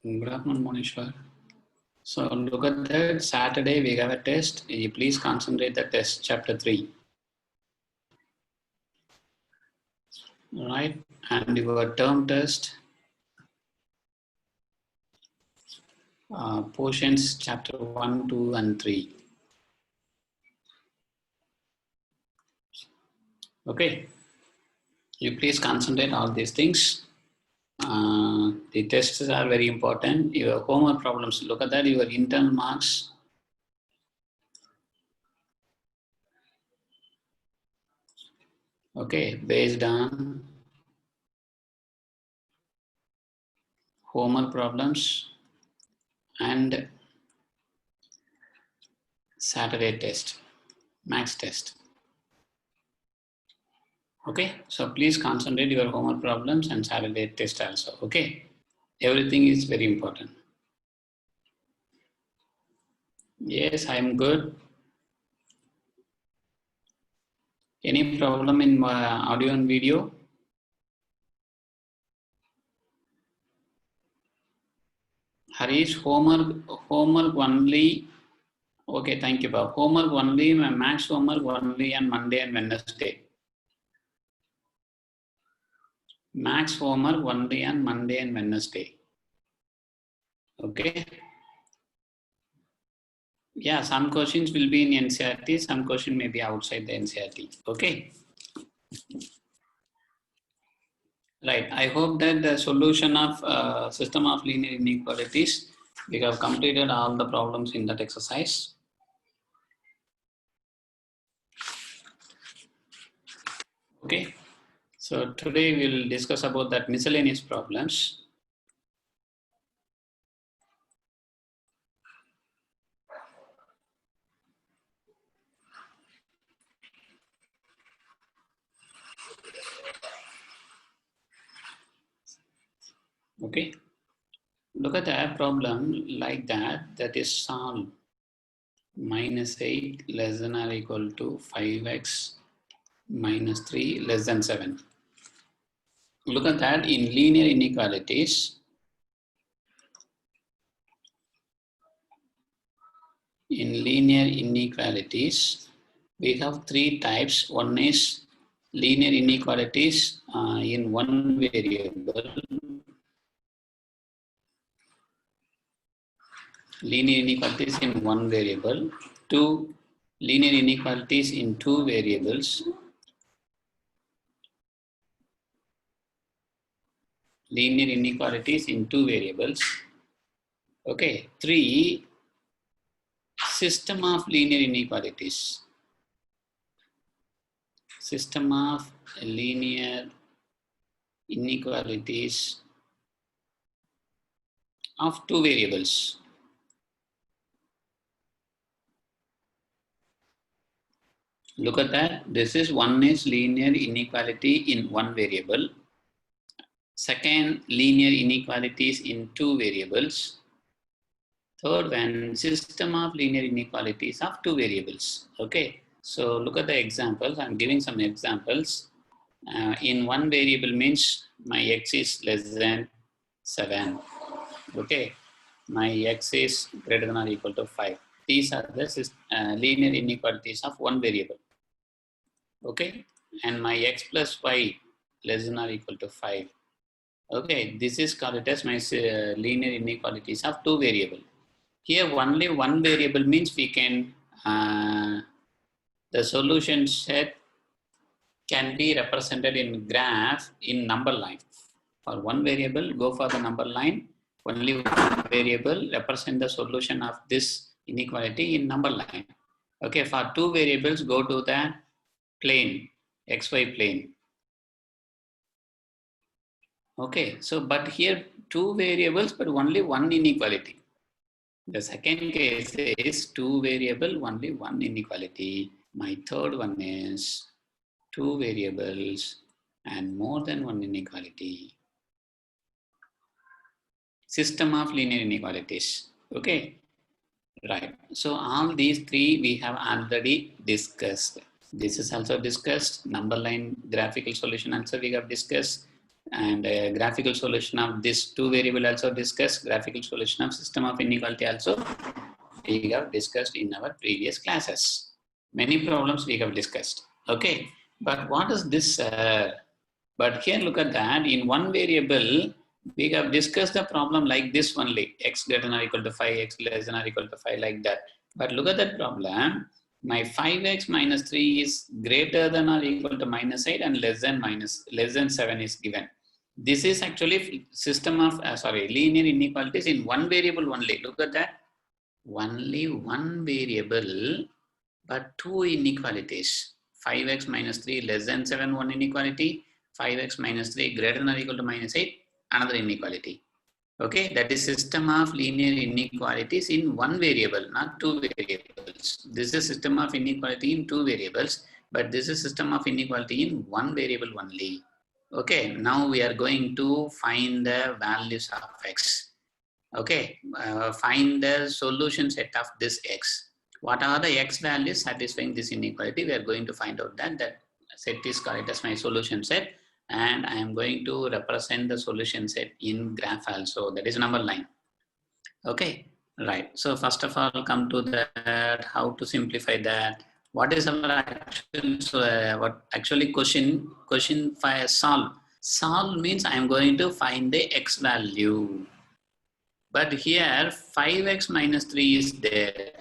Good afternoon, Monishwar. So look at that. Saturday we have a test. You please concentrate the test, chapter 3. All right. And your term test, portions chapter 1, 2, and 3. Okay. You please concentrate all these things. The tests are very important. Your homework problems, look at that. Your internal marks. Okay. Based on homework problems and Saturday test, max test. Okay, so please concentrate your homework problems and Saturday test also. Okay, everything is very important. Yes, I am good. Any problem in audio and video? Harish, homework only. Okay, thank you, Bob. Homework only, my max homework only on Monday and Wednesday. Max homework only on Monday and Wednesday. Okay. Yeah, some questions will be in NCERT, some question may be outside the NCERT. Okay. Right. I hope that the solution of system of linear inequalities, we have completed all the problems in that exercise. Okay. So today we'll discuss about that miscellaneous problems. Okay. Look at that problem like that. That is solve -8 less than or equal to 5x minus 3 less than 7. Look at that in linear inequalities. In linear inequalities, we have three types. One is linear inequalities in one variable. Linear inequalities in one variable. Two, linear inequalities in two variables. Linear inequalities in two variables. Okay. Three, system of linear inequalities. System of linear inequalities of two variables. Look at that. This is one is linear inequality in one variable. Second, linear inequalities in two variables. Third one, system of linear inequalities of two variables. Okay. So look at the examples. I'm giving some examples. In one variable means my x is less than 7. Okay. My x is greater than or equal to 5. These are the linear inequalities of one variable. Okay, and my x plus y less than or equal to 5. Okay, this is called as my linear inequalities of two variable. Here only one variable means we can, the solution set can be represented in graph in number line. For one variable, go for the number line. Only one variable represent the solution of this inequality in number line. Okay, for two variables, go to the plane, xy plane. Okay, so but here two variables, but only one inequality. The second case is two variable, only one inequality. My third one is two variables and more than one inequality. System of linear inequalities. Okay, right. So all these three we have already discussed. This is also discussed. Number line graphical solution also we have discussed. And graphical solution of this two variable also discussed. Graphical solution of system of inequality also we have discussed in our previous classes. Many problems we have discussed. Okay, but what is this? But here look at that. In one variable, we have discussed the problem like this only: x greater than or equal to 5, x less than or equal to 5, like that. But look at that problem. My 5x minus 3 is greater than or equal to minus 8 and less than 7 is given. This is actually system of linear inequalities in one variable only. Look at that. Only one variable, but two inequalities. 5x minus 3 less than 7, one inequality. 5x minus 3 greater than or equal to minus 8, another inequality. Okay, that is system of linear inequalities in one variable, not two variables. This is system of inequality in two variables, but this is system of inequality in one variable only. Okay, now we are going to find the values of x. Okay, find the solution set of this x. What are the x values satisfying this inequality? We are going to find out that set is called as my solution set, and I am going to represent the solution set in graph also. That is number line. Okay, right. So first of all, come to that. How to simplify that? What is our actually question 5 solve? Solve means I am going to find the x value. But here 5x minus 3 is there,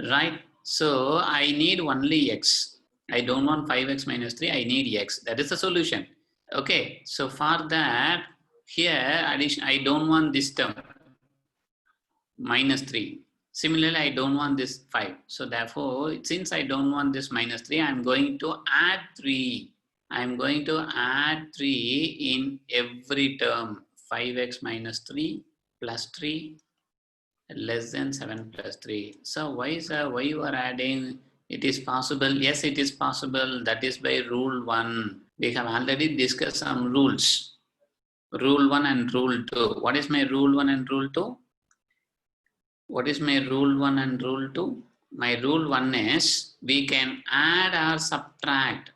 right? So I need only x. I don't want 5x minus 3, I need x. That is the solution. Okay, so for that, here addition, I don't want this term, minus 3. Similarly, I don't want this 5. So therefore, since I don't want this minus 3, I'm going to add 3. I'm going to add 3 in every term. 5x minus 3 plus 3 less than 7 plus 3. So why you are adding? It is possible. Yes, it is possible. That is by rule 1. We have already discussed some rules. Rule 1 and rule 2. What is my rule 1 and rule 2? What is my rule 1 and rule 2? My rule 1 is we can add or subtract,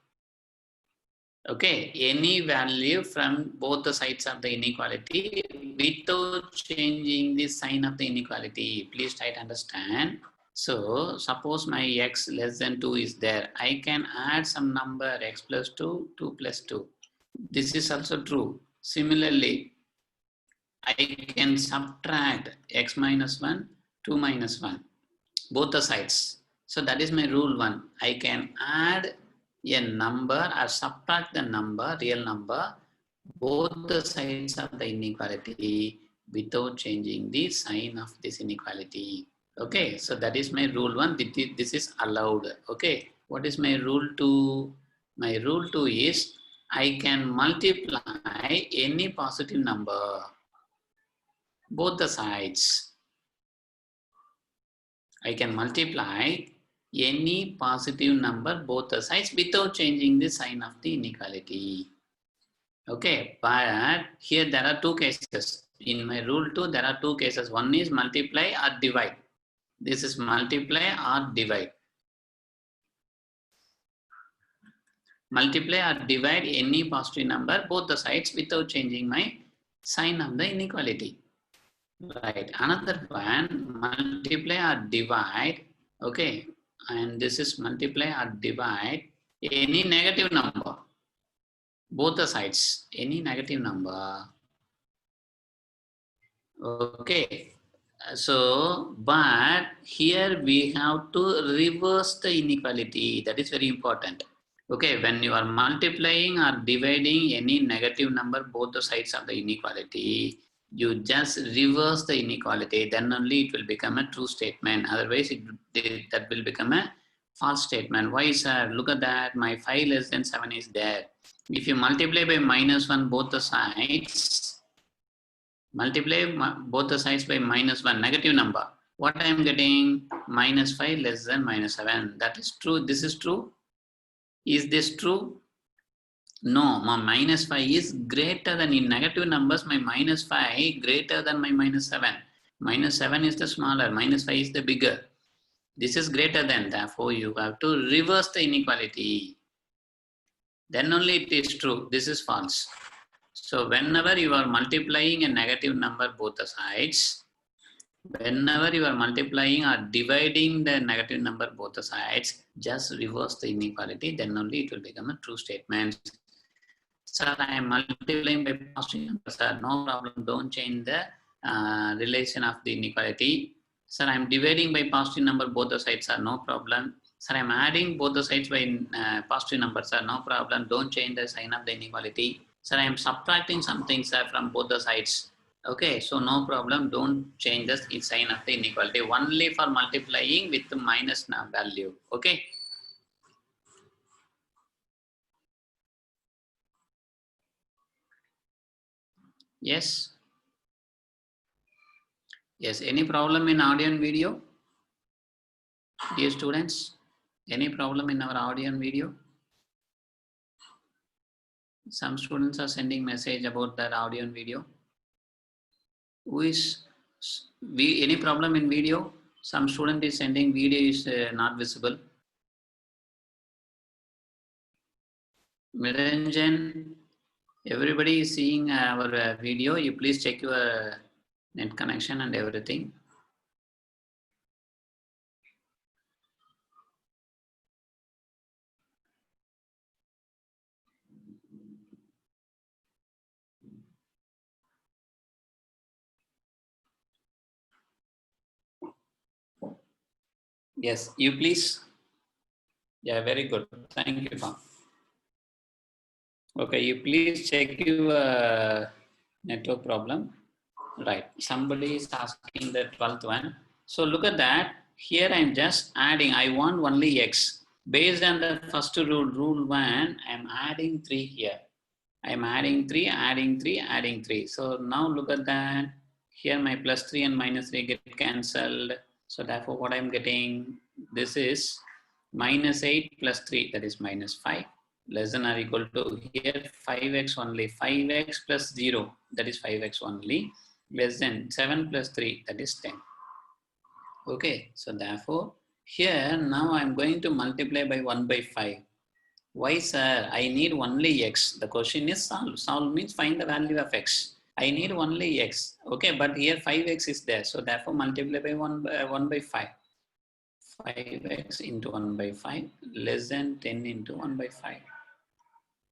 okay, any value from both the sides of the inequality without changing the sign of the inequality. Please try to understand. So suppose my x less than 2 is there. I can add some number x plus 2, 2 plus 2. This is also true. Similarly, I can subtract x minus 1, 2 minus 1, both the sides. So that is my rule 1. I can add a number or subtract the number, real number, both the sides of the inequality without changing the sign of this inequality. Okay, so that is my rule 1. This is allowed. Okay, what is my rule 2? My rule 2 is I can multiply any positive number, both the sides. I can multiply any positive number both the sides without changing the sign of the inequality. Okay, but here there are two cases. In my rule 2, there are two cases. One is multiply or divide. This is multiply or divide. Multiply or divide any positive number both the sides without changing my sign of the inequality. Right. Another one, multiply or divide. Okay. And this is multiply or divide any negative number, both the sides, any negative number. Okay, so but here we have to reverse the inequality. That is very important. Okay, when you are multiplying or dividing any negative number both the sides of the inequality, you just reverse the inequality, then only it will become a true statement. Otherwise, that will become a false statement. Why, sir? Look at that. My 5 less than 7 is there. If you multiply by minus 1 both the sides, multiply both the sides by minus 1, negative number. What I am getting? Minus 5 less than minus 7. That is true. This is true. Is this true? No, my minus 5 is greater than, in negative numbers, my minus 5 greater than my minus 7. Minus 7 is the smaller, minus 5 is the bigger. This is greater than, therefore you have to reverse the inequality. then only it is true. This is false. So whenever you are multiplying a negative number both the sides, whenever you are multiplying or dividing the negative number both the sides, just reverse the inequality, then only it will become a true statement. Sir, I am multiplying by positive numbers, sir. No problem. Don't change the relation of the inequality. Sir, I am dividing by positive number both the sides, sir. No problem. Sir, I am adding both the sides by positive numbers, sir. No problem. Don't change the sign of the inequality. Sir, I am subtracting something, sir, from both the sides. Okay, so no problem. Don't change the sign of the inequality. Only for multiplying with the minus value. Okay. Yes. Yes. Any problem in audio and video? Dear students, any problem in our audio and video? Some students are sending message about that audio and video. Who is any problem in video? Some student is sending video is not visible. Miranjan, everybody is seeing our video. You please check your net connection and everything. Yes, you please. Yeah, very good. Thank you, Tom. Okay, you please check your network problem. Right, somebody is asking the 12th one. So look at that. Here I am just adding, I want only x. Based on the first rule, rule 1, I am adding 3 here. I am adding 3, adding 3, adding 3. So now look at that. Here my plus 3 and minus 3 get cancelled. So therefore what I am getting, this is minus 8 plus 3, that is minus 5. Less than or equal to here 5x only, 5x plus 0, that is 5x only, less than 7 plus 3, that is 10. Okay, so therefore here now I am going to multiply by 1 by 5. Why, sir? I need only x. The question is solve. Solve means find the value of x. I need only x. Okay, but here 5x is there, so therefore multiply by 1 by 5. 5x into 1 by 5 less than 10 into 1 by 5.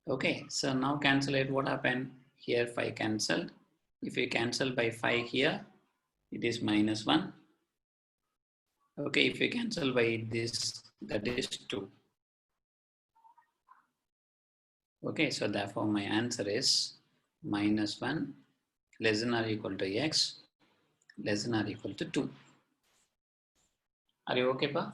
Okay, so now cancel it. What happened? Here 5 cancelled. If you cancel by 5 here, it is minus 1. Okay, if you cancel by this, that is 2. Okay, so therefore my answer is minus 1 less than or equal to x less than or equal to 2. Are you okay, Pa?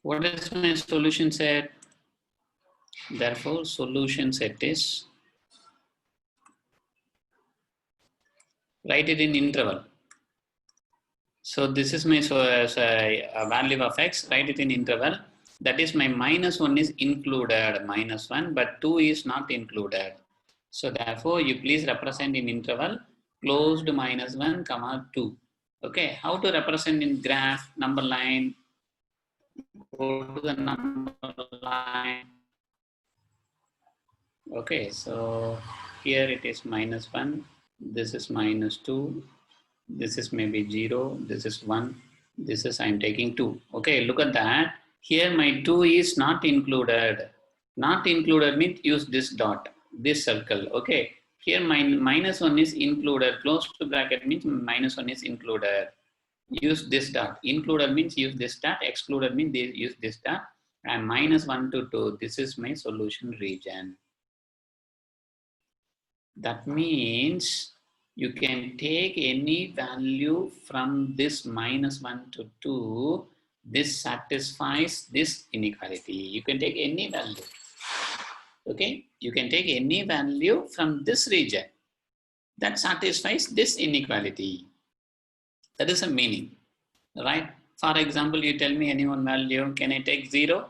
What is my solution set? Therefore, solution set is, write it in interval. So this is my value of x, write it in interval. That is my minus 1 is included, minus 1, but 2 is not included. So therefore, you please represent in interval closed minus 1, comma 2. Okay, how to represent in graph, number line? Go to the number line. Okay, so here it is minus 1, this is minus 2, this is maybe 0, this is 1, this is I am taking 2. Okay, look at that. Here my 2 is not included. Not included means use this dot, this circle. Okay, here my minus 1 is included. Close to bracket means minus 1 is included. Use this dot. Included means use this dot. Excluded means use this dot. And minus 1 to 2. This is my solution region. That means you can take any value from this minus 1 to 2. This satisfies this inequality. You can take any value. Okay, you can take any value from this region that satisfies this inequality. That is a meaning, right? For example, you tell me any one value. Can I take 0?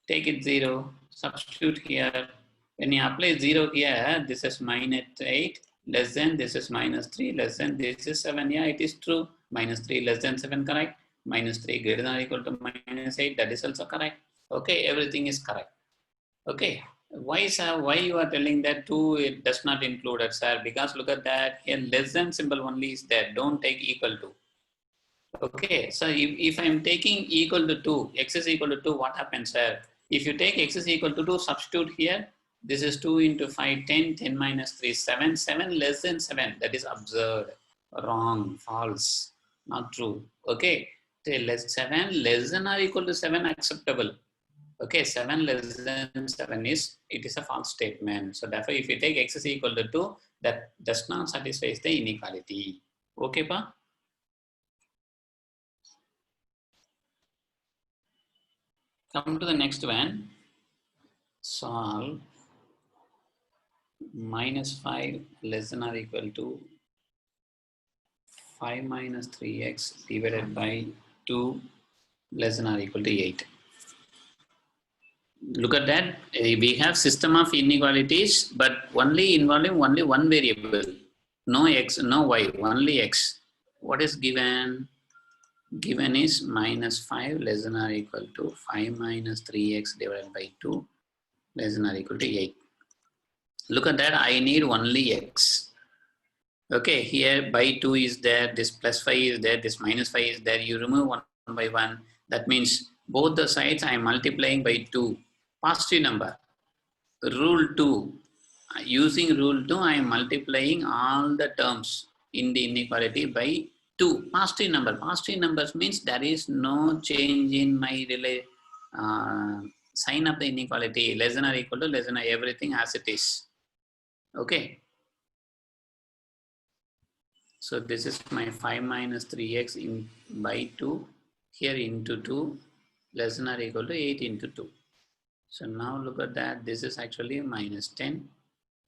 Take it 0. Substitute here. When you apply 0 here, this is minus 8, less than, this is minus 3, less than, this is 7. Yeah, it is true. Minus 3 less than 7, correct. Minus 3 greater than or equal to minus 8, that is also correct. Okay, everything is correct. Okay, why, sir? Why you are telling that 2 it does not include it, sir? Because look at that, here less than symbol only is there. Don't take equal to. Okay, so if I'm taking equal to 2, x is equal to 2, what happens, sir? If you take x is equal to 2, substitute here. This is 2 into 5, 10, 10 minus 3, 7, 7 less than 7. That is absurd, wrong, false, not true. Okay, less 7 less than or equal to 7 acceptable. Okay, 7 less than 7 is, it is a false statement. So therefore, if you take x is equal to 2, that does not satisfy the inequality. Okay, pa? Come to the next one. Solve minus 5 less than or equal to 5 minus 3x divided by 2 less than or equal to 8. Look at that. We have system of inequalities, but only involving only one variable. No x, no y, only x. What is given? Given is minus 5 less than or equal to 5 minus 3x divided by 2 less than or equal to 8. Look at that, I need only x. Okay, here by 2 is there, this plus 5 is there, this minus 5 is there. You remove one by one. That means both the sides I am multiplying by 2. Positive number. Rule 2. Using rule 2, I am multiplying all the terms in the inequality by 2. Positive number. Positive numbers means there is no change in my sign of the inequality. Less than or equal to less than or everything as it is. Okay. So this is my 5 minus 3x in by 2 here into 2 less than or equal to 8 into 2. So now look at that. This is actually minus 10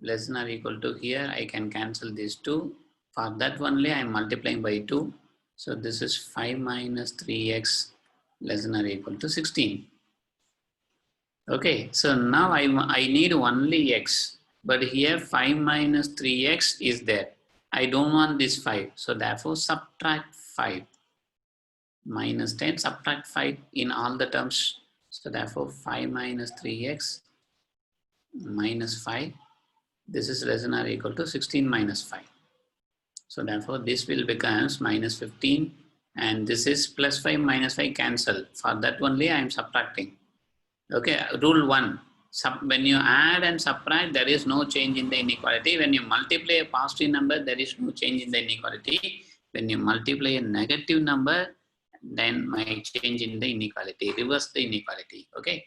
less than or equal to here. I can cancel these 2. For that only I am multiplying by 2. So this is 5 minus 3x less than or equal to 16. Okay. So now I need only x. But here 5 minus 3x is there. I don't want this 5. So therefore subtract 5. Minus 10, subtract 5 in all the terms. So therefore 5 minus 3x minus 5. This is less than or equal to 16 minus 5. So therefore this will becomes minus 15 and this is plus 5 minus 5 cancel. For that only I am subtracting. Okay, rule 1. When you add and subtract, there is no change in the inequality. When you multiply a positive number, there is no change in the inequality. When you multiply a negative number, then my change in the inequality. Reverse the inequality. Okay.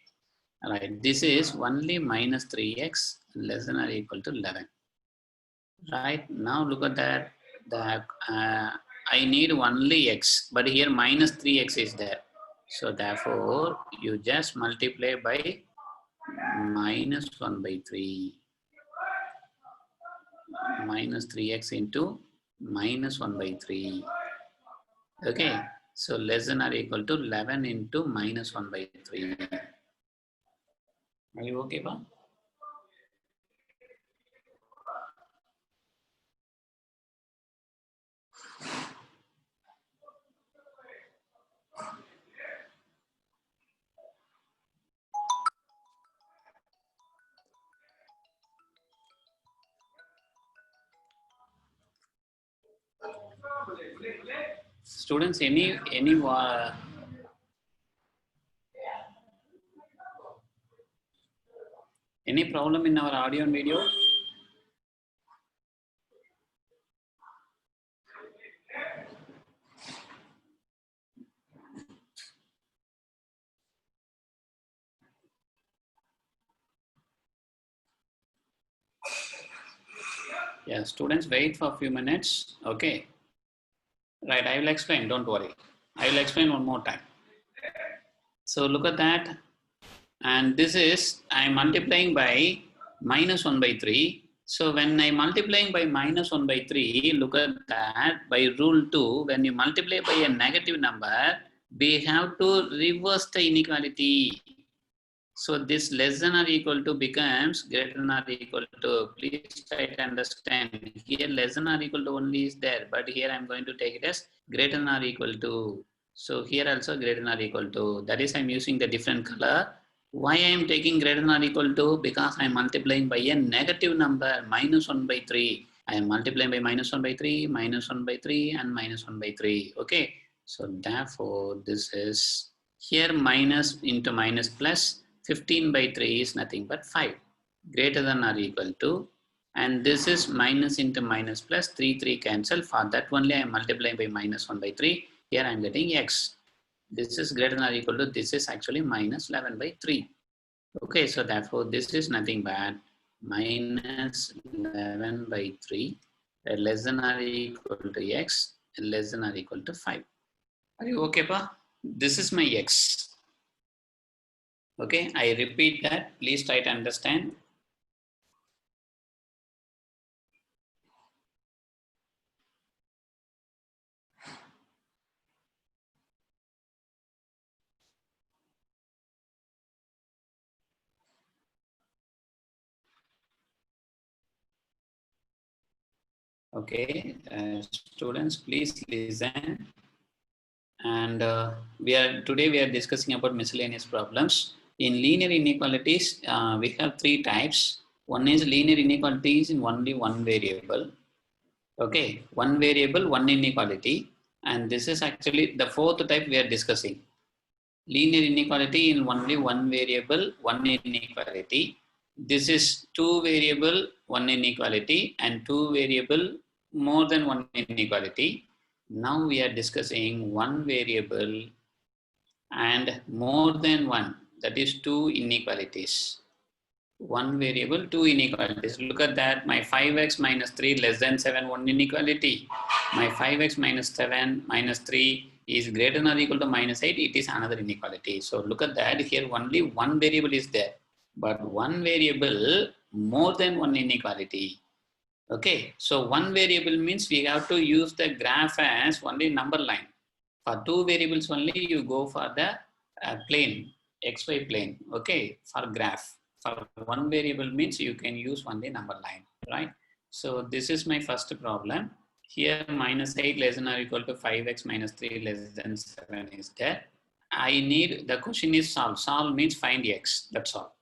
All right. This is only minus 3x less than or equal to 11. Right. Now look at that. I need only x, but here minus 3x is there. So therefore, you just multiply by minus 1 by 3. Minus 3x into minus 1 by 3. Okay. So less than or equal to 11 into minus 1 by 3. Are you okay, pa? Students, any problem in our audio and video? Yeah, students, wait for a few minutes. Okay. Right, I will explain. Don't worry. I will explain one more time. So look at that. And this is, I am multiplying by minus 1 by 3. So when I am multiplying by minus 1 by 3, look at that. By rule 2, when you multiply by a negative number, we have to reverse the inequality. So this less than or equal to becomes greater than or equal to. Please try to understand. Here less than or equal to only is there, but here I'm going to take it as greater than or equal to. So here also greater than or equal to. That is, I'm using the different color. Why I am taking greater than or equal to? Because I am multiplying by a negative number, minus 1 by 3. I am multiplying by minus 1 by 3, minus 1 by 3, and minus 1 by 3. Okay. So therefore, this is here minus into minus plus 15 by 3 is nothing but 5 greater than or equal to, and this is minus into minus plus 3 cancel. For that only I am multiplying by minus 1 by 3. Here I am getting x. This is greater than or equal to, this is actually minus 11 by 3. Okay, so therefore this is nothing but minus 11 by 3 less than or equal to x less than or equal to 5. Are you okay, pa? This is my x. Okay, I repeat that. Please try to understand. Okay, students, please listen. And today we are discussing about miscellaneous problems. In linear inequalities, we have three types. One is linear inequalities in only one variable. Okay, one variable, one inequality, and this is actually the fourth type we are discussing. Linear inequality in only one variable, one inequality. This is two variable, one inequality, and two variable, more than one inequality. Now we are discussing one variable and more than one, that is two inequalities. One variable, two inequalities. Look at that, my 5x minus 3 less than 7, one inequality. My 5x minus 7 minus 3 is greater than or equal to minus 8, it is another inequality. So look at that, here only one variable is there, but one variable, more than one inequality. Okay, so one variable means we have to use the graph as only number line. For two variables only, you go for the plane, xy plane, okay, for graph. For one variable means you can use only number line, right? So this is my first problem. Here minus 8 less than or equal to 5x minus 3 less than 7 is there. I need, the question is solve. Solve means find x, that's all.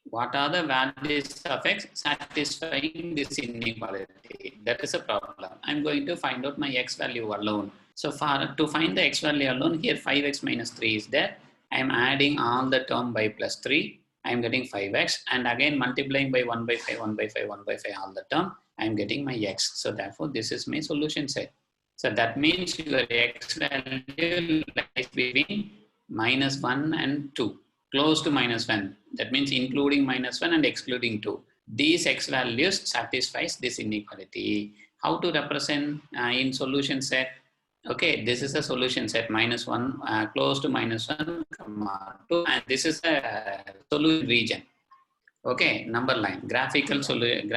What are the values of x satisfying this inequality? That is a problem. I'm going to find out my x value alone. So to find the x value alone, here 5x minus 3 is there. I'm adding all the term by plus 3. I'm getting 5x, and again multiplying by 1 by 5, 1 by 5, 1 by 5 all the term. I'm getting my x. So therefore, this is my solution set. So that means your x value lies between minus 1 and 2. Close to minus 1. That means including minus 1 and excluding 2. These x values satisfies this inequality. How to represent in solution set? Okay, this is a solution set, minus 1, close to minus 1, comma 2, and this is a solution region. Okay, number line, graphical solution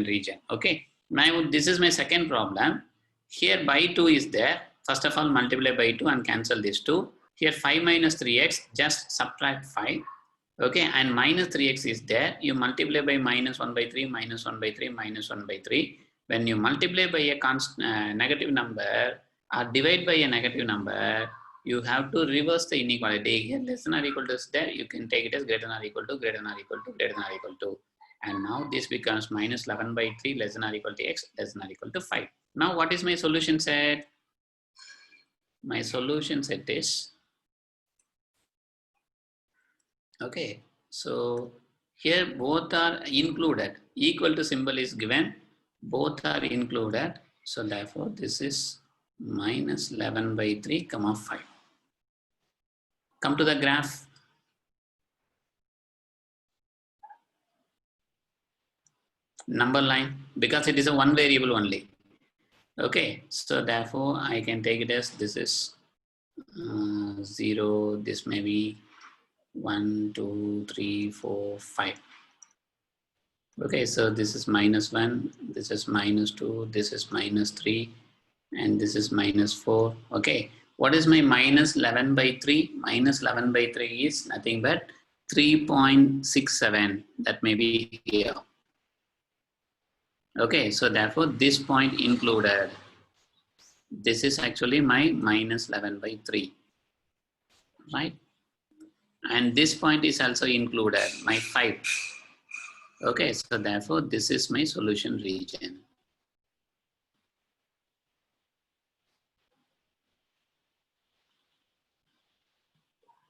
region. Okay, now this is my second problem. Here by 2 is there. First of all, multiply by 2 and cancel this 2. Here 5 minus 3x, just subtract 5. Okay, and minus 3x is there. You multiply by minus 1 by 3, minus 1 by 3, minus 1 by 3. When you multiply by a negative number or divide by a negative number, you have to reverse the inequality. Here less than or equal to is there, you can take it as greater than or equal to, greater than or equal to, greater than or equal to. And now this becomes minus 11 by 3 less than or equal to x less than or equal to 5. Now what is my solution set? My solution set is, okay, so here both are included. Equal to symbol is given. Both are included. So therefore this is minus 11 by 3 comma 5. Come to the graph. Number line, because it is a one variable only. Okay, so therefore I can take it as this is 0, this may be 1, 2, 3, 4, 5. Okay, so this is minus 1, this is minus 2, this is minus 3, and this is minus 4. Okay, What is my minus 11 by 3? Minus 11 by 3 is nothing but 3.67. That may be here. Okay, so therefore this point included. This is actually my minus 11 by 3, right? And this point is also included, my 5. Okay, so therefore this is my solution region.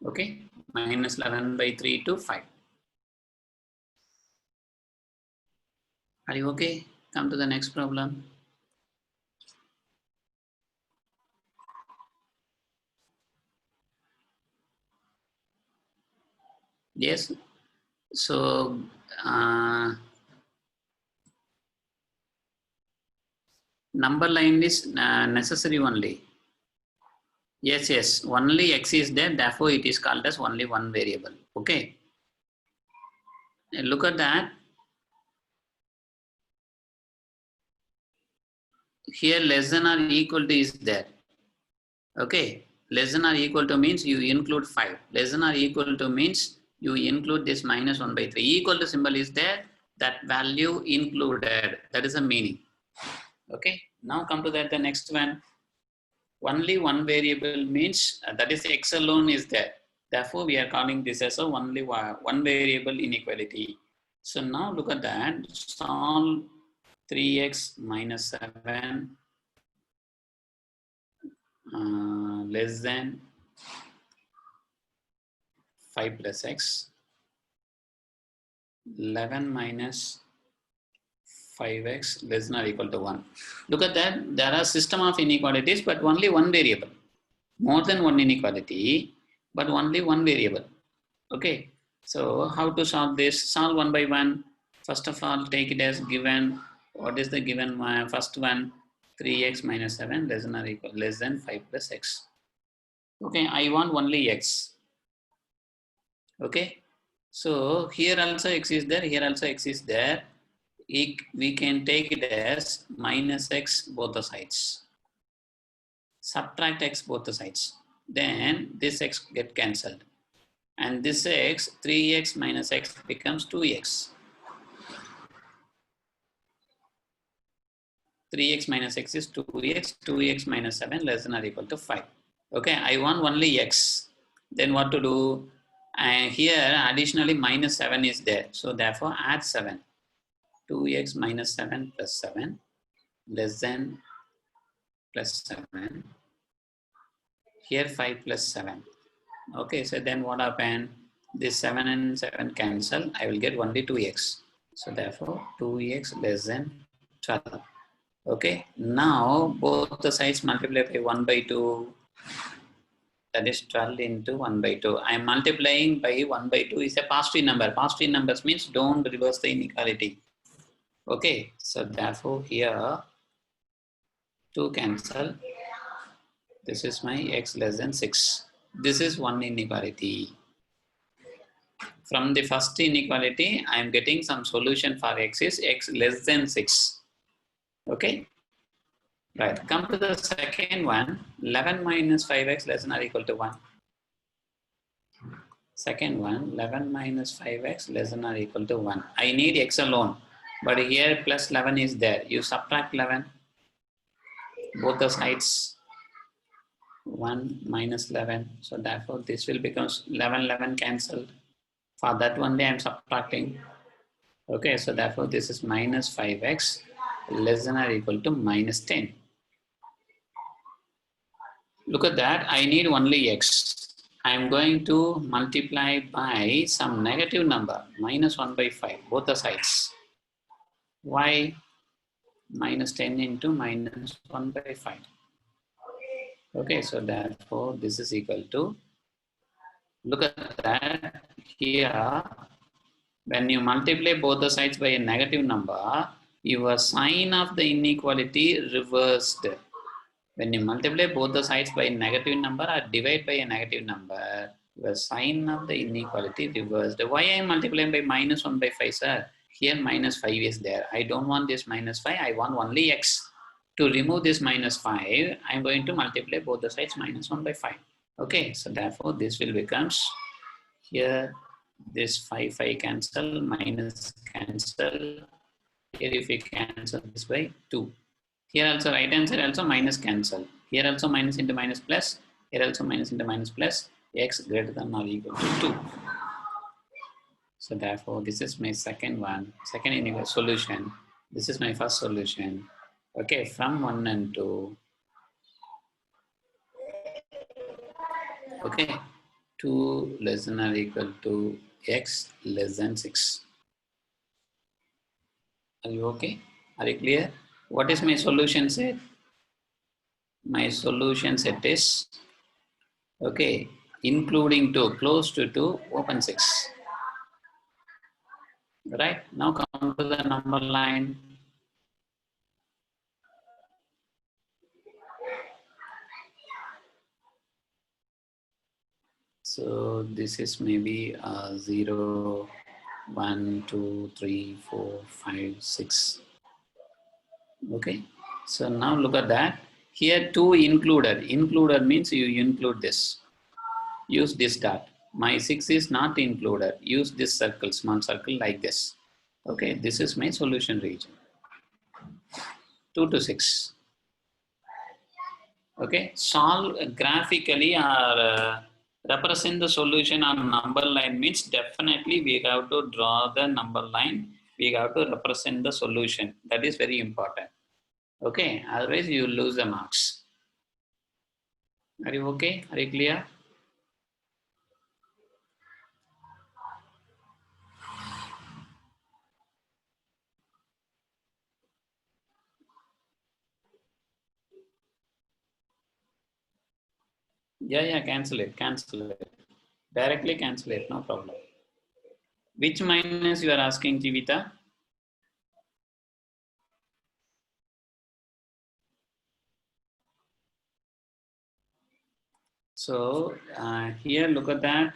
Okay, minus 11 by 3 to 5. Are you okay? Come to the next problem. Yes, so number line is necessary only. Yes, yes, only x is there, therefore it is called as only one variable. Okay, and look at that. Here less than or equal to is there. Okay, less than or equal to means you include 5. Less than or equal to means you include this minus 1 by 3. Equal to symbol is there, that value included. That is the meaning. Okay, now come to that, the next one. Only one variable means that is x alone is there. Therefore, we are calling this as a only one variable inequality. So now look at that. Solve 3x minus 7 less than 5 plus x. 11 minus 5x less than or equal to 1. Look at that. There are system of inequalities, but only one variable. More than one inequality, but only one variable. Okay. So how to solve this? Solve one by one. First of all, take it as given. What is the given? First one, 3x minus 7 less than or equal less than 5 plus x. Okay, I want only x. Okay. So here also x is there. Here also x is there. We can take it as minus x both the sides. Subtract x both the sides. Then this x get cancelled. And this x, 3x minus x becomes 2x. 3x minus x is 2x. 2x minus 7 less than or equal to 5. Okay, I want only x. Then what to do? Here additionally minus 7 is there. So therefore add 7. 2x minus 7 plus 7 less than plus 7. Here 5 plus 7. Okay, so then what happened? This 7 and 7 cancel. I will get only 2x. So therefore 2x less than 12. Okay, now both the sides multiply by 1 by 2. That is 12 into 1 by 2. I am multiplying by 1 by 2 is a positive number. Positive numbers means don't reverse the inequality. Okay, so therefore here 2 cancel. This is my x less than 6. This is one inequality. From the first inequality, I am getting some solution for x is x less than 6. Okay. Right. Come to the second one. 11 minus 5x less than or equal to 1. Second one, 11 minus 5x less than or equal to 1. I need x alone. But here plus 11 is there. You subtract 11. Both the sides. 1 minus 11. So therefore this will become 11 cancelled. For that only I am subtracting. Okay, so therefore this is minus 5x less than or equal to minus 10. Look at that, I need only x. I am going to multiply by some negative number, minus 1 by 5, both the sides. Why? Minus 10 into minus 1 by 5. Okay, so therefore this is equal to, look at that, here when you multiply both the sides by a negative number, your sign of the inequality reversed. When you multiply both the sides by a negative number or divide by a negative number, your sign of the inequality reversed. Why I am multiplying by minus 1 by 5, sir? Here minus 5 is there. I don't want this minus 5, I want only x. To remove this minus 5, I'm going to multiply both the sides minus 1 by 5. Okay, so therefore this will becomes here this 5 cancel, minus cancel. Here if we cancel this by 2. Here also right hand side also minus cancel. Here also minus into minus plus. Here also minus into minus plus. X greater than or equal to 2. So therefore this is my second solution. This is my first solution. Okay, from 1 and 2. Okay, 2 less than or equal to x less than 6. Are you okay? Are you clear? What is my solution set? My solution set is, okay, including 2, close to 2, open 6. Right? Now come to the number line. So this is maybe 0, 1, 2, 3, 4, 5, 6. Okay. So now look at that. Here 2 included. Included means you include this. Use this dot. My 6 is not included. Use this circle, small circle like this. Okay, this is my solution region. 2 to 6. Okay, solve graphically or represent the solution on number line means definitely we have to draw the number line. We have to represent the solution. That is very important. Okay, otherwise you lose the marks. Are you okay? Are you clear? Yeah, cancel it. Directly cancel it, no problem. Which minus you are asking, Jivita? So here, look at that.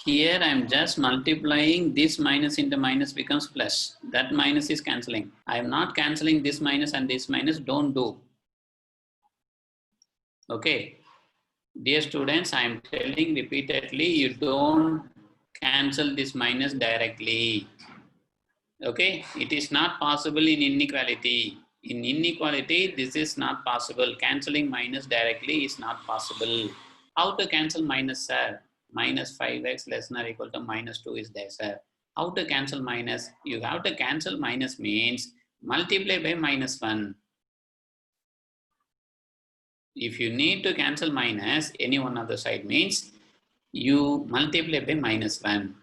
Here I am just multiplying this minus into minus becomes plus. That minus is cancelling. I am not cancelling this minus and this minus. Don't do. Okay. Dear students, I am telling repeatedly, you don't cancel this minus directly. Okay. It is not possible in inequality. In inequality, this is not possible. Cancelling minus directly is not possible. How to cancel minus, sir? Minus 5x less than or equal to minus 2 is there, sir. How to cancel minus? You have to cancel minus means multiply by minus 1. If you need to cancel minus, any one of the side means you multiply by minus 1.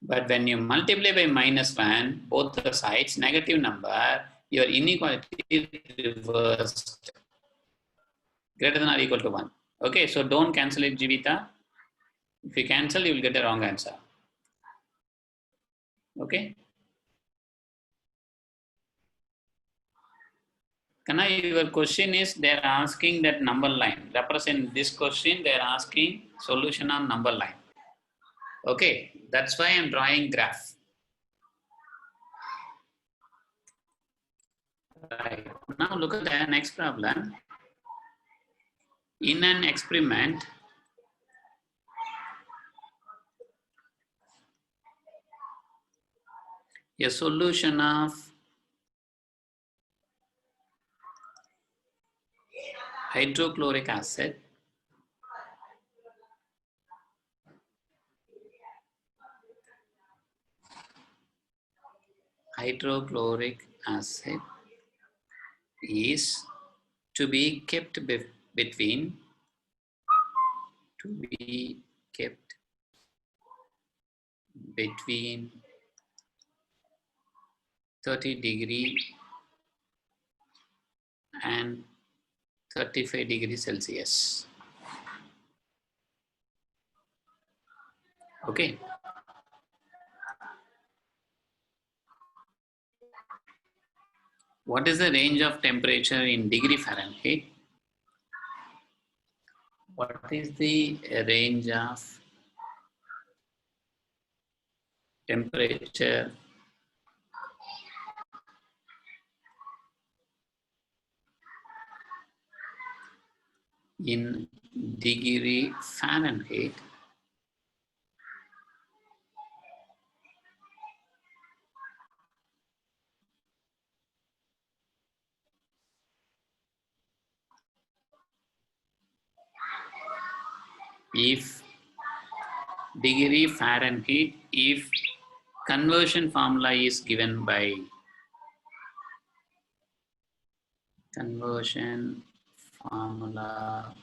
But when you multiply by minus 1, both the sides, negative number, your inequality is reversed. Greater than or equal to 1. Okay, so don't cancel it, Jivita. If you cancel, you will get a wrong answer. Okay. Kana, your question is they are asking that number line. Represent this question, they are asking solution on number line. Okay, that's why I am drawing graph. Right. Now look at the next problem. In an experiment, a solution of hydrochloric acid is to be kept between 30 and 35 degrees Celsius. Okay. What is the range of temperature in degree Fahrenheit? What is the range of temperature in degree Fahrenheit if degree Fahrenheit if conversion formula is given by conversion formula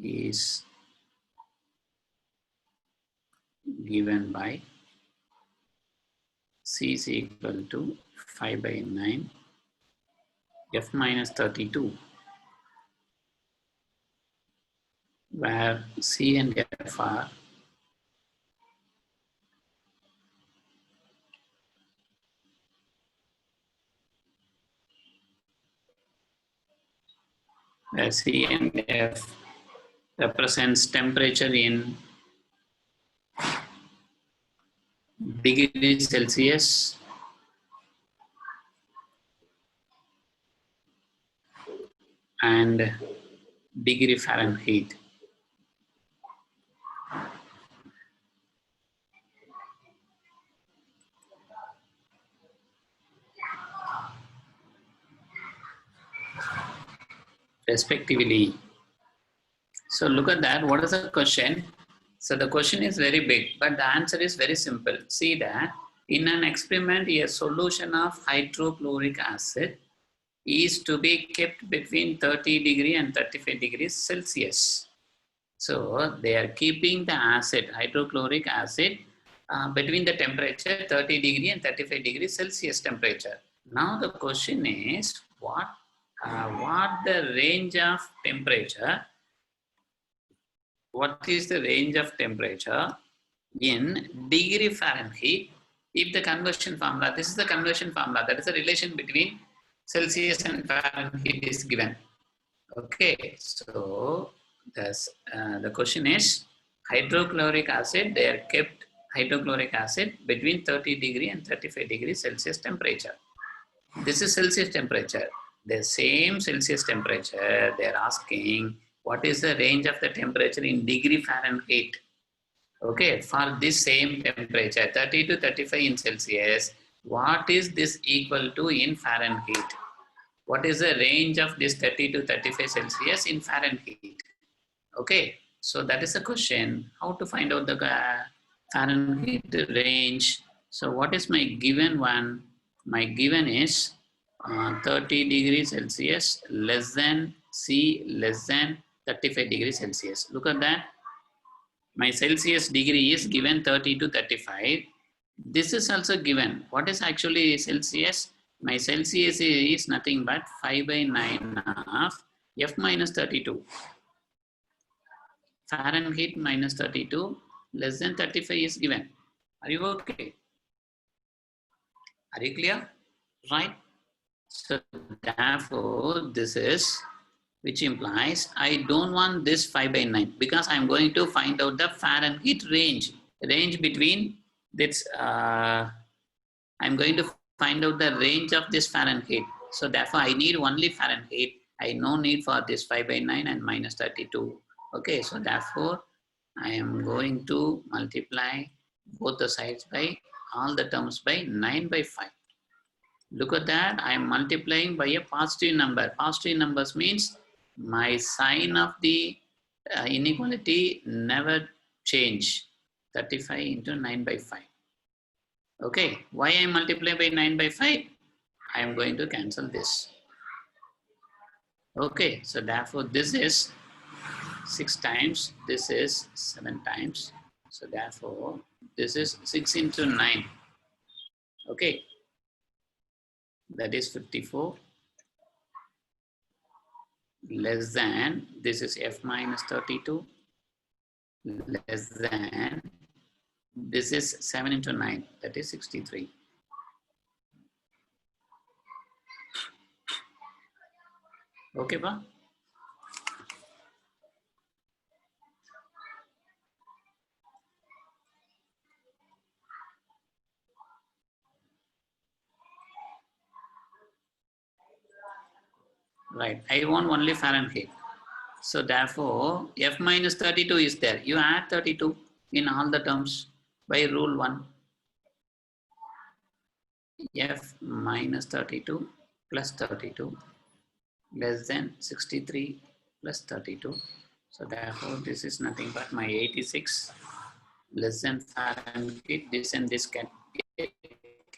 is given by C is equal to 5 by 9 F minus 32, where C and F are where C and F represents temperature in degrees Celsius and degree Fahrenheit. Respectively. So look at that. What is the question? So the question is very big, but the answer is very simple. See that in an experiment, a solution of hydrochloric acid is to be kept between 30 degree and 35 degrees Celsius. So they are keeping the acid, hydrochloric acid, between the temperature 30 degree and 35 degrees Celsius temperature. Now the question is what the range of temperature? What is the range of temperature in degree Fahrenheit if the conversion formula, this is the conversion formula, that is the relation between Celsius and Fahrenheit is given. Okay, so the question is hydrochloric acid, they are kept hydrochloric acid between 30 degree and 35 degrees Celsius temperature. This is Celsius temperature. The same Celsius temperature, they are asking what is the range of the temperature in degree Fahrenheit. Okay, for this same temperature, 30 to 35 in Celsius, what is this equal to in Fahrenheit? What is the range of this 30 to 35 Celsius in Fahrenheit? Okay, so that is the question. How to find out the Fahrenheit range? So what is my given one? My given is 30 degrees Celsius less than C less than 35 degrees Celsius. Look at that. My Celsius degree is given 30 to 35. This is also given. What is actually Celsius? My Celsius is nothing but 5 by 9 of F minus 32. Fahrenheit minus 32 less than 35 is given. Are you okay? Are you clear? Right? So therefore, this is, which implies I don't want this 5 by 9 because I'm going to find out the Fahrenheit range between this, I'm going to find out the range of this Fahrenheit. So therefore, I need only Fahrenheit. I no need for this 5 by 9 and minus 32. Okay, so therefore, I am going to multiply both the sides by all the terms by 9 by 5. Look at that, I am multiplying by a positive number. Positive numbers means my sign of the inequality never change. 35 into 9 by 5. Okay, why I multiply by 9 by 5? I am going to cancel this. Okay, so therefore this is 6 times, this is 7 times. So therefore this is 6 into 9. Okay, that is 54 less than, this is F minus 32 less than, this is 7 into 9, that is 63. Okay, ba? right? I want only Fahrenheit. So therefore, F minus 32 is there. You add 32 in all the terms by rule 1. F minus 32 plus 32 less than 63 plus 32. So therefore, this is nothing but my 86 less than Fahrenheit. This and this can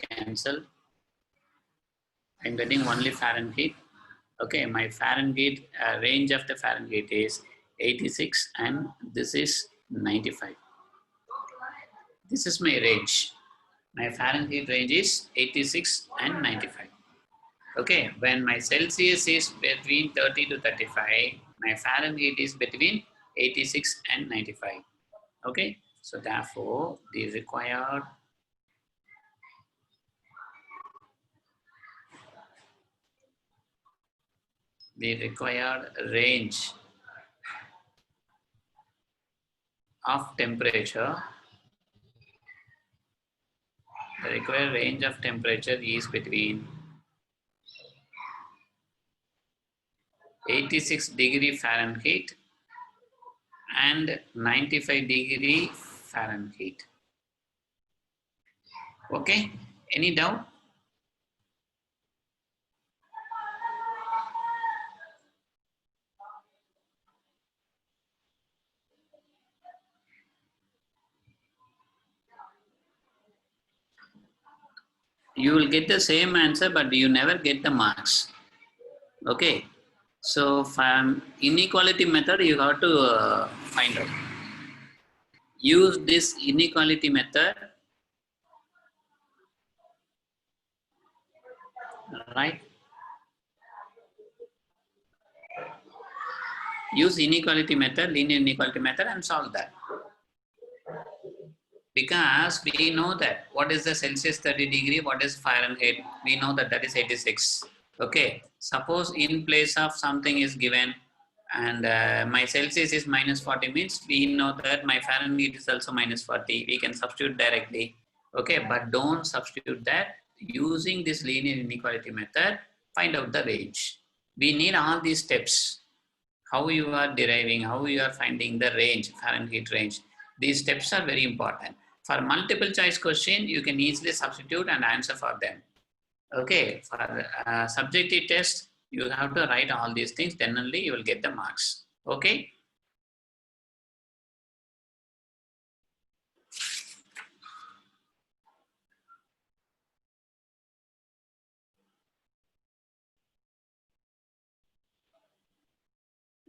cancel. I'm getting only Fahrenheit. Okay, my Fahrenheit range of the Fahrenheit is 86 and this is 95. This is my range. My Fahrenheit range is 86 and 95. Okay, when my Celsius is between 30 to 35, my Fahrenheit is between 86 and 95. Okay, so therefore the required range of temperature, the required range of temperature is between 86 degree Fahrenheit and 95 degree Fahrenheit. Okay, any doubt? You will get the same answer, but you never get the marks. Okay, so from inequality method, you have to find out. Use this inequality method, right? Use inequality method, linear inequality method, and solve that. Because we know that what is the Celsius 30 degree, what is Fahrenheit, we know that that is 86. Okay, suppose in place of something is given and my Celsius is minus 40 means we know that my Fahrenheit is also minus 40. We can substitute directly. Okay, but don't substitute that. Using this linear inequality method, find out the range. We need all these steps. How you are deriving, how you are finding the range, Fahrenheit range. These steps are very important. For multiple choice question, you can easily substitute and answer for them. Okay, for subjective test, you have to write all these things, then only you will get the marks. Okay.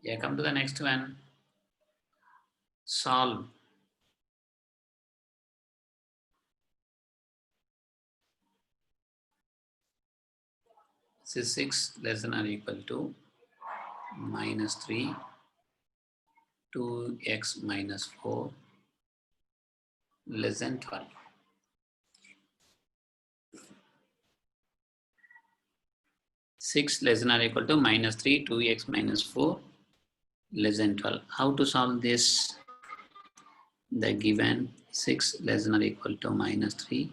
Yeah, come to the next one. Solve. This is 6 less than or equal to minus 3, 2x minus 4 less than 12. 6 less than or equal to minus 3, 2x minus 4 less than 12. How to solve this? The given 6 less than or equal to minus 3,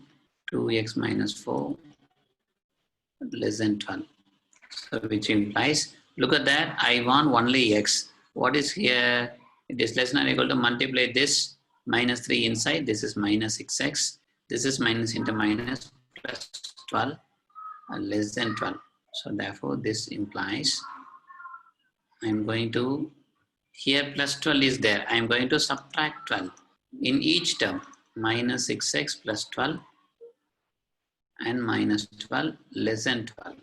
2x minus 4 less than 12. So which implies, look at that, I want only x. What is here? It is less than or equal to multiply this minus 3 inside. This is minus 6x. This is minus into minus plus 12 less than 12. So therefore this implies I'm going to, here plus 12 is there. I'm going to subtract 12 in each term. Minus 6x plus 12 and minus 12 less than 12.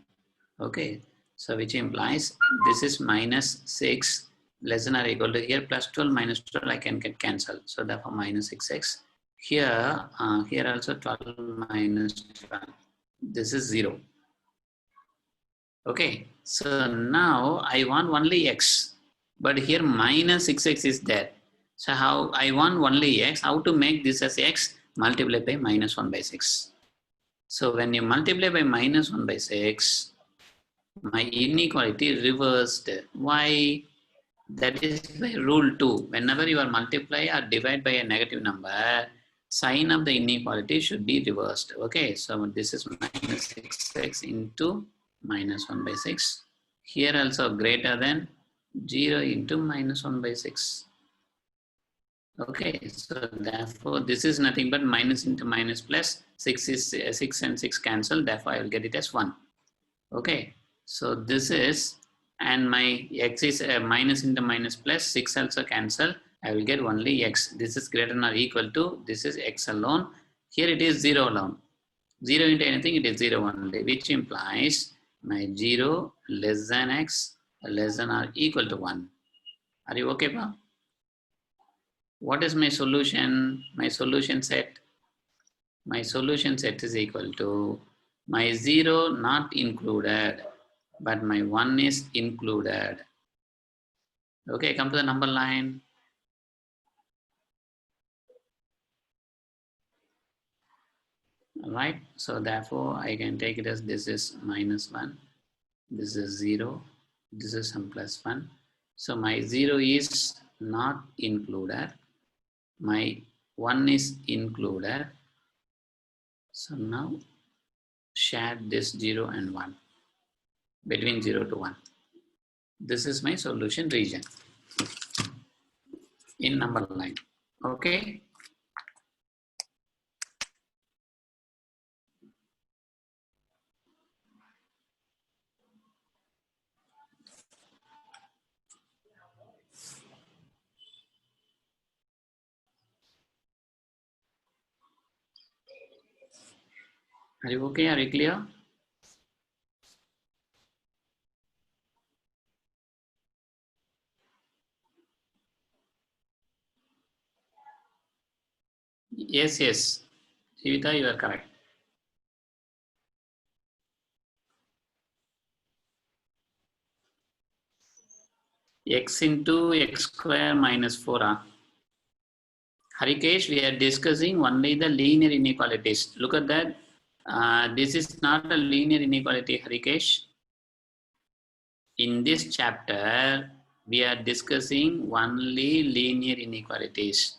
Okay, so which implies this is minus 6 less than or equal to here plus 12 minus 12 I can get cancelled. So therefore minus 6x. Here, here also 12 minus 12. This is 0. Okay, so now I want only x, but here minus 6x is there. So how I want only x, how to make this as x? Multiply by minus 1 by 6. So when you multiply by minus 1 by 6, my inequality is reversed. Why? That is by rule 2. Whenever you are multiply or divide by a negative number, sign of the inequality should be reversed. Okay, so this is minus 6x into minus 1 by 6. Here also greater than 0 into minus 1 by 6. Okay, so therefore this is nothing but minus into minus plus. 6 is 6 and 6 cancel, therefore I will get it as 1. Okay, so this is, and my x is minus into minus plus, 6 also cancel, I will get only x. This is greater than or equal to, this is x alone. Here it is 0 alone. 0 into anything, it is 0 only, which implies my 0 less than x less than or equal to 1. Are you okay, Pa? What is my solution? My solution set. My solution set is equal to my 0 not included, but my 1 is included. Okay, come to the number line. All right, so therefore I can take it as this is minus 1, this is 0, this is some plus 1. So my 0 is not included, my 1 is included. So now share this 0 and 1, between 0 to 1. This is my solution region in number line. Okay. Are you okay? Are you clear? Yes, yes. Sivita, you are correct. X into x square minus 4. Harikesh, we are discussing only the linear inequalities. Look at that. This is not a linear inequality, Harikesh. In this chapter, we are discussing only linear inequalities.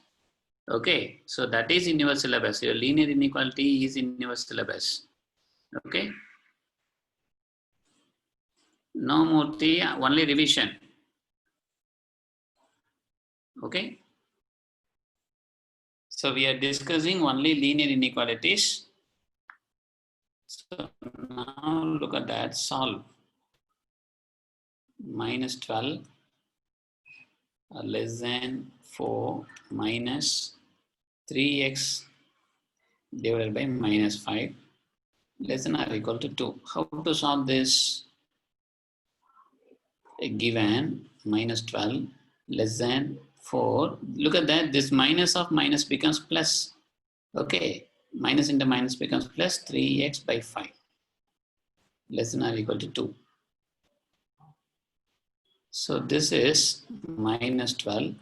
Okay, so that is in your syllabus. Your linear inequality is in your syllabus. Okay. No Murthy, only revision. Okay. So we are discussing only linear inequalities. So now look at that, solve. Minus 12 less than 4 minus 3x divided by minus 5 less than or equal to 2. How to solve this? Given minus 12 less than 4. Look at that, this minus of minus becomes plus. Okay, minus into minus becomes plus 3x by 5 less than or equal to 2. So this is minus 12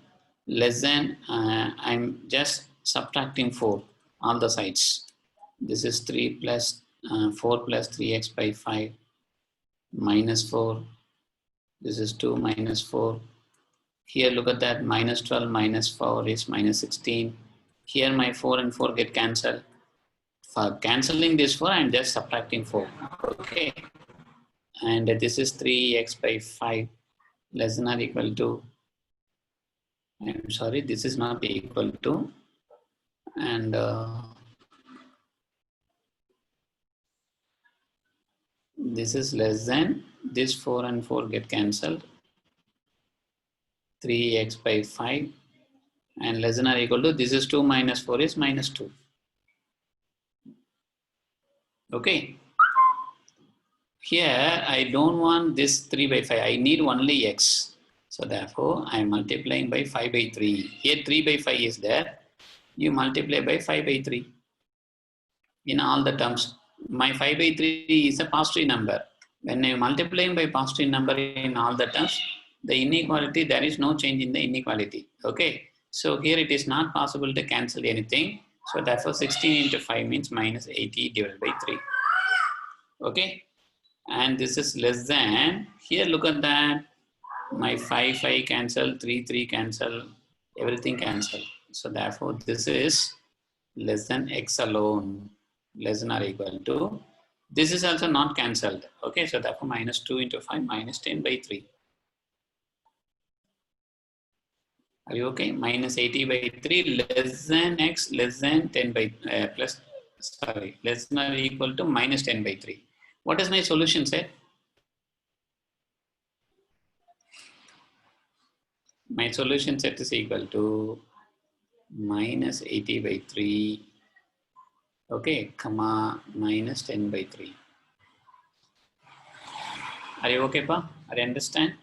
less than, I'm just subtracting 4 on the sides. This is 3 plus 4 plus 3x by 5 minus 4. This is 2 minus 4. Here look at that, minus 12 minus 4 is minus 16. Here my 4 and 4 get cancelled. For cancelling this 4, I'm just subtracting 4. Okay. And this is 3x by 5 less than or equal to, I'm sorry, this is not equal to, and this is less than, this 4 and 4 get cancelled, 3x by 5 and less than or equal to, this is 2 minus 4 is minus 2. Okay. Here I don't want this 3 by 5, I need only x. So therefore I am multiplying by 5 by 3. Here 3 by 5 is there. You multiply by 5 by 3 in all the terms. My 5 by 3 is a positive number. When I multiply by positive number in all the terms, the inequality, there is no change in the inequality. Okay. So here it is not possible to cancel anything. So therefore 16 into 5 means minus 80 divided by 3. Okay. And this is less than, here look at that, my 5 cancel, 3 cancel, everything cancel. So therefore this is less than x alone, less than or equal to This is also not cancelled. Okay, so therefore minus 2 into 5 minus 10 by 3. Are you okay? Minus 80 by 3 less than x less than 10 by less than or equal to minus 10 by 3. What is my solution set? My solution set is equal to minus 80 by 3, okay, comma, minus 10 by 3. Are you okay, Pa? Are you understand?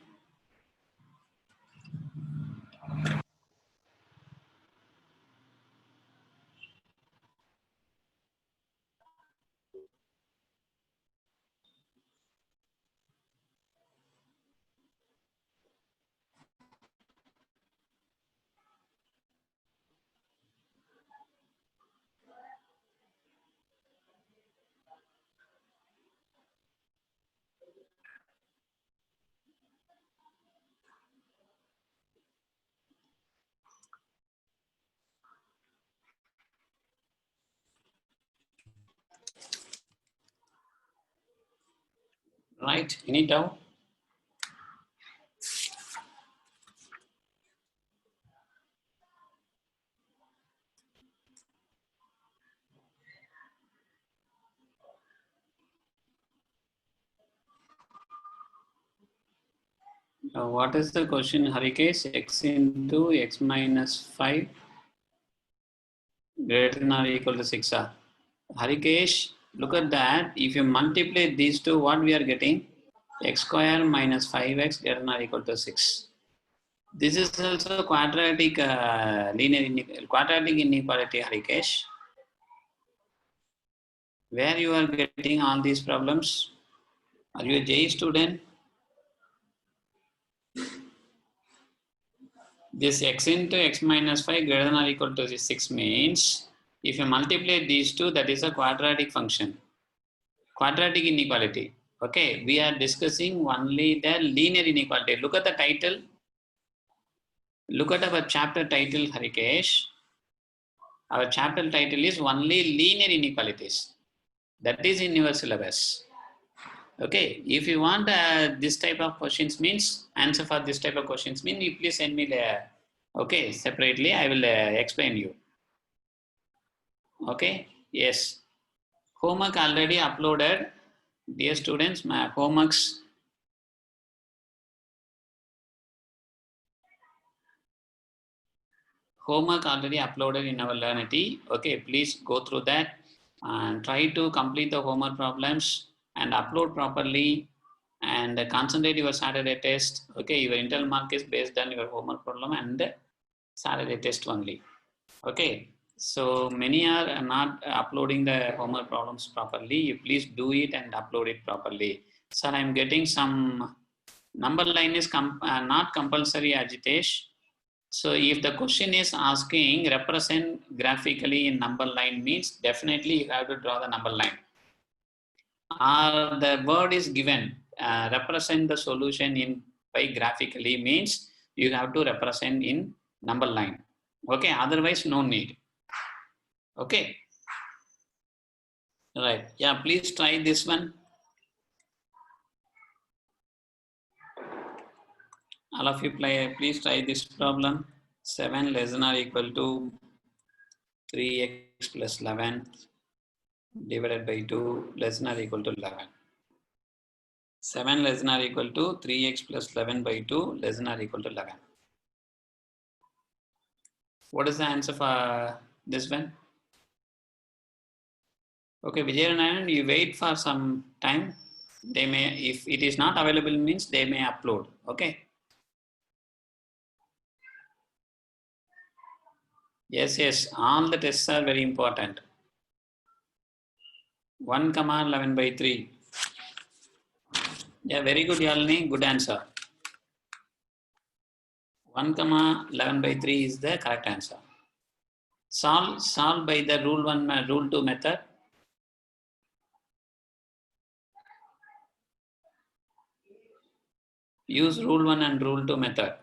Right? Any doubt? What is the question, Harikesh? X into x minus 5 greater than or equal to 6. Harikesh, look at that. If you multiply these two, what we are getting? X square minus 5x greater than or equal to 6. This is also quadratic quadratic inequality, Harikesh. Where you are getting all these problems? Are you a JEE student? This x into x minus 5 greater than or equal to 6 means if you multiply these two, that is a quadratic function. Quadratic inequality. Okay, we are discussing only the linear inequality. Look at the title. Look at our chapter title, Harikesh. Our chapter title is only linear inequalities. That is in your syllabus. Okay, if you want this type of questions means, answer for this type of questions mean, you please send me the, okay, separately, I will explain you. Okay, yes. Homework already uploaded. Dear students, my homeworks. Homework already uploaded in our Learnity. Okay, please go through that and try to complete the homework problems and upload properly and concentrate your Saturday test. Okay, your internal mark is based on your homework problem and Saturday test only. Okay, so many are not uploading the homework problems properly. You please do it and upload it properly. Sir, I'm getting some number line is not compulsory, Ajitesh. So if the question is asking represent graphically in number line means definitely you have to draw the number line. Or the word is given represent the solution in by graphically means you have to represent in number line. Okay, otherwise no need. Okay. Right. Yeah, please try this one. All of you please try this problem. 7 less than or equal to 3x plus 11 divided by 2 less than or equal to 11. 7 less than or equal to 3x plus 11 by 2 less than or equal to 11. What is the answer for this one? Okay, Vijayanayan, you wait for some time. They may, if it is not available means they may upload. Okay. Yes, yes, all the tests are very important. 1 comma 11 by 3. Yeah, very good, Yalini. Good answer. 1 comma 11 by 3 is the correct answer. Solve by the rule 1, rule 2 method. Use rule 1 and rule 2 method.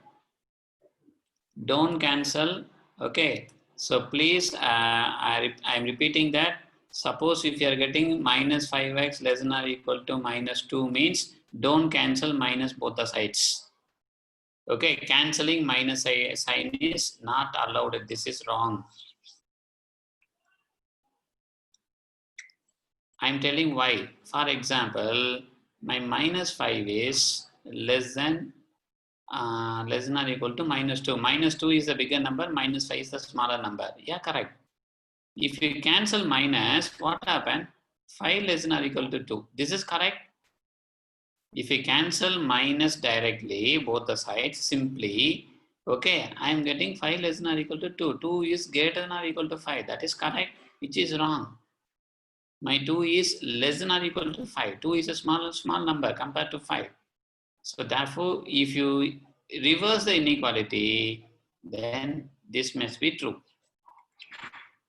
Don't cancel. Okay. So please, I'm repeating that. Suppose if you are getting minus 5x less than or equal to minus 2 means don't cancel minus both the sides. Okay, cancelling minus sign is not allowed. This is wrong. I'm telling why. For example, my minus 5 is less than or equal to minus 2. Minus 2 is the bigger number, minus 5 is the smaller number. Yeah, correct. If you cancel minus, what happened? 5 less than or equal to 2. This is correct. If you cancel minus directly, both the sides, simply, okay, I am getting 5 less than or equal to 2. 2 is greater than or equal to 5. That is correct, which is wrong. My 2 is less than or equal to 5. 2 is a small number compared to 5. So therefore, if you reverse the inequality, then this must be true.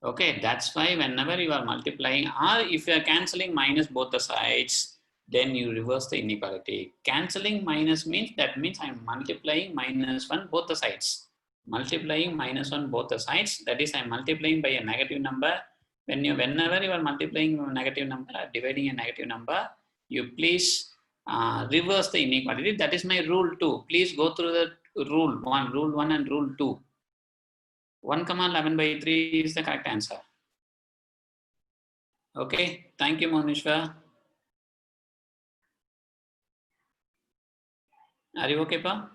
Okay, that's why whenever you are multiplying or if you are cancelling minus both the sides, then you reverse the inequality. Cancelling minus means that means I am multiplying minus 1 both the sides. Multiplying minus 1 both the sides, that is I am multiplying by a negative number. Whenever you are multiplying a negative number or dividing a negative number, you please reverse the inequality. That is my rule 2. Please go through the rule 1 and rule 2. 1, 11/3 is the correct answer. Okay, thank you, Monishwa. Are you okay, Pa?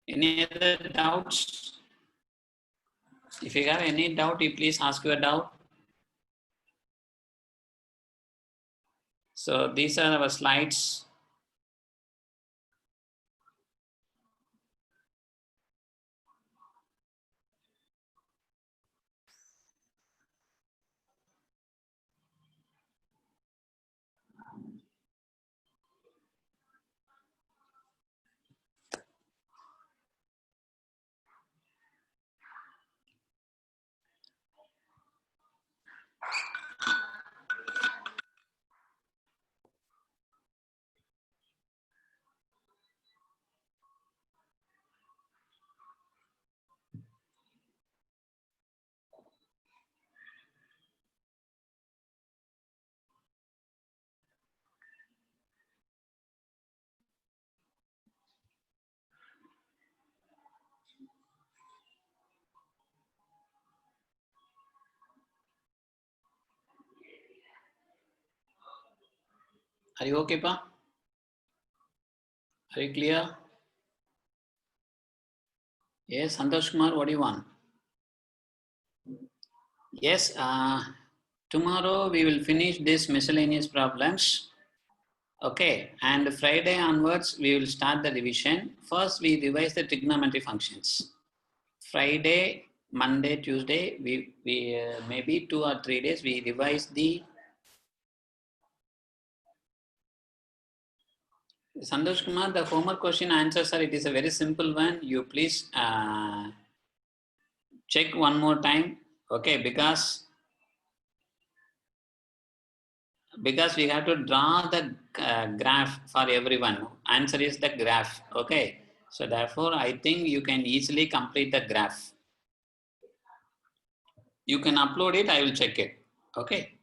Any other doubts? If you have any doubt, you please ask your doubt. So these are our slides. Are you okay, Pa? Are you clear? Yes, Santosh Kumar, what do you want? Yes, tomorrow we will finish this miscellaneous problems. Okay, and Friday onwards we will start the revision. First we revise the trigonometry functions. Friday, Monday, Tuesday, we maybe 2 or 3 days we revise the Santosh Kumar, the homework question answers are, it is a very simple one. You please check one more time. Okay, because we have to draw the graph for everyone. Answer is the graph. Okay, so therefore I think you can easily complete the graph. You can upload it, I will check it. Okay,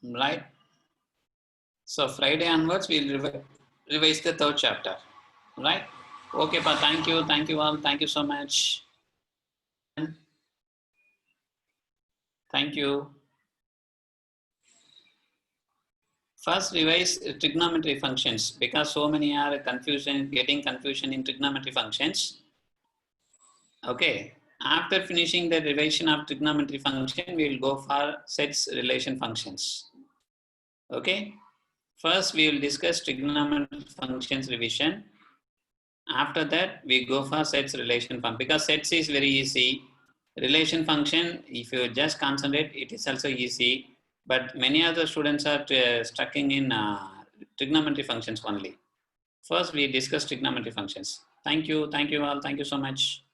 right. So Friday onwards we'll revise the 3rd chapter, right? Okay, pa, thank you all, thank you so much. Thank you. First revise trigonometry functions because so many are getting confusion in trigonometry functions. Okay, after finishing the revision of trigonometry function, we will go for sets relation functions. Okay, first we will discuss trigonometry functions revision. After that, we go for sets relation function because sets is very easy. Relation function, if you just concentrate, it is also easy. But many other students are stuck in trigonometry functions only. First, we discuss trigonometry functions. Thank you all. Thank you so much.